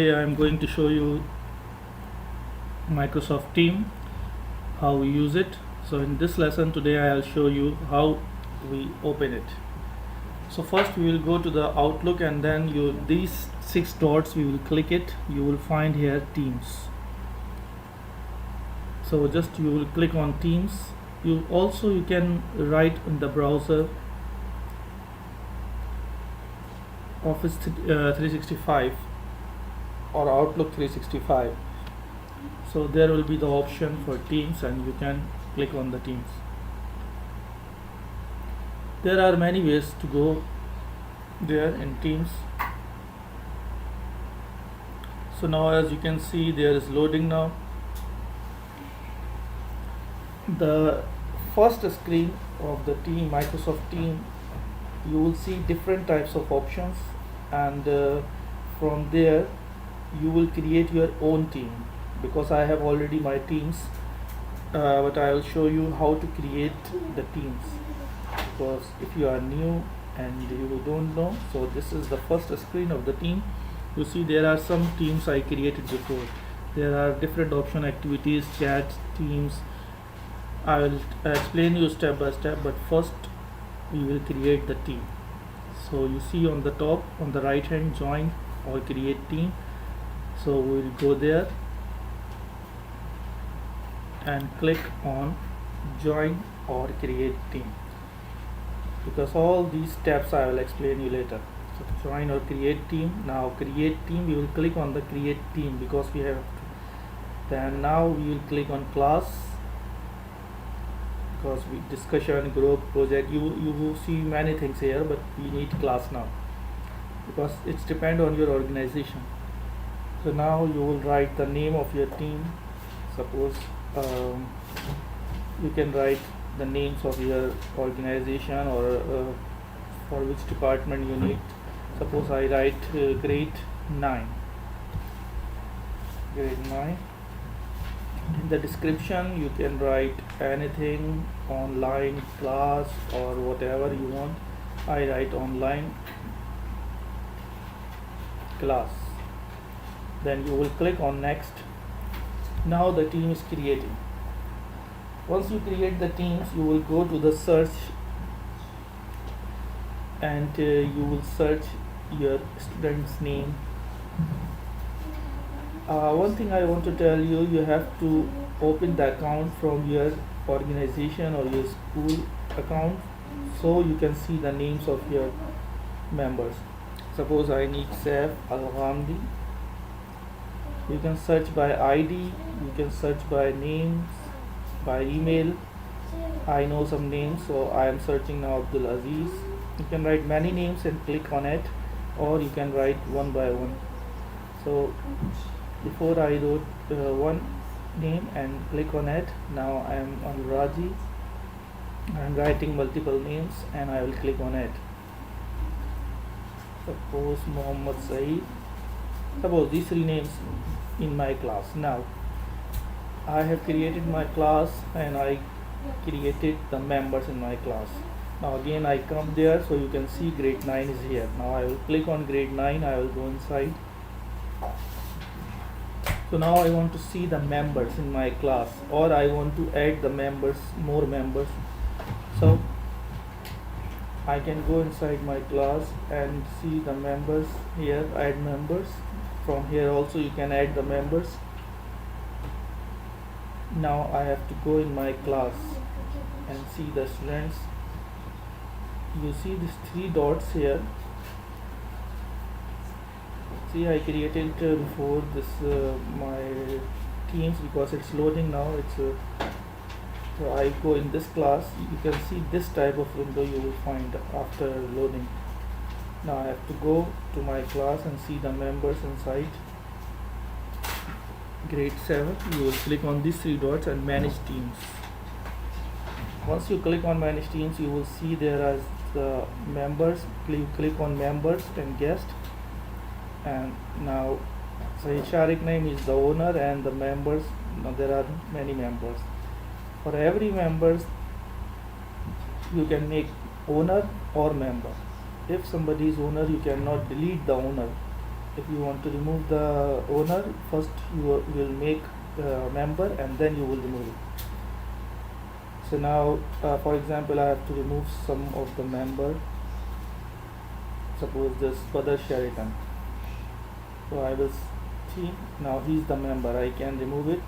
today I am going to show you Microsoft Team, how we use it. So in this lesson today I'll show you how we open it. So first we will go to the Outlook, and then these 6 dots we will click it. You will find here Teams. So you will click on Teams. You can write in the browser Office 365 or Outlook 365. So there will be the option for Teams, and you can click on the Teams. There are many ways to go there in Teams. So now, as you can see, there is loading now. The first screen of the team, Microsoft Team, you will see different types of options, and from there you will create your own team, because I have already my teams, but I will show you how to create the teams, because if you are new and you don't know, so this is the first screen of the team. You see there are some teams I created before. There are different option: activities, chats, teams. I will explain you step by step, but first we will create the team. So you see on the top, on the right hand, join or create team. So we will go there and click on join or create team, because all these steps I will explain you later. So join or create team. Now create team, we will click on the create team because we have. Then now we will click on class, because we discussion, group, project, you will see many things here, but we need class now because it's depend on your organization. So now you will write the name of your team. Suppose you can write the names of your organization, or for which department you need. Suppose I write grade 9. In the description you can write anything: online, class, or whatever you want. I write online class. Then you will click on next. Now the team is creating. Once you create the teams, you will go to the search, and you will search your student's name. One thing I want to tell you, you have to open the account from your organization or your school account, so you can see the names of your members. Suppose I need Saif Al-Ghamdi. You can search by ID, you can search by names, by email. I know some names, so I am searching now Abdul Aziz. You can write many names and click on it, or you can write one by one. So before I wrote one name and click on it. Now I am on Raji. I am writing multiple names and I will click on it. Suppose Muhammad Saeed. Suppose these 3 names in my class. Now I have created my class, and I created the members in my class. Now again I come there, so you can see grade 9 is here. Now I will click on grade 9. I will go inside. So now I want to see the members in my class, or I want to add the members, more members. So I can go inside my class and see the members here, add members. From here also you can add the members. Now I have to go in my class and see the students. You see these 3 dots here. See, I created before this my teams, because it's loading now. So I go in this class. You can see this type of window you will find after loading. Now I have to go to my class and see the members inside. Grade 7. You will click on these 3 dots and manage teams. Once you click on manage teams, you will see there are the members. You click on members and guest. And now Saeed Sharik name is the owner, and the members, now there are many members. For every members you can make owner or member. If somebody is owner, you cannot delete the owner. if you want to remove the owner, first you will make a member and then you will remove it. So now for example, I have to remove some of the member. Suppose this Brother Sheraton. So I will see, now he's the member, I can remove it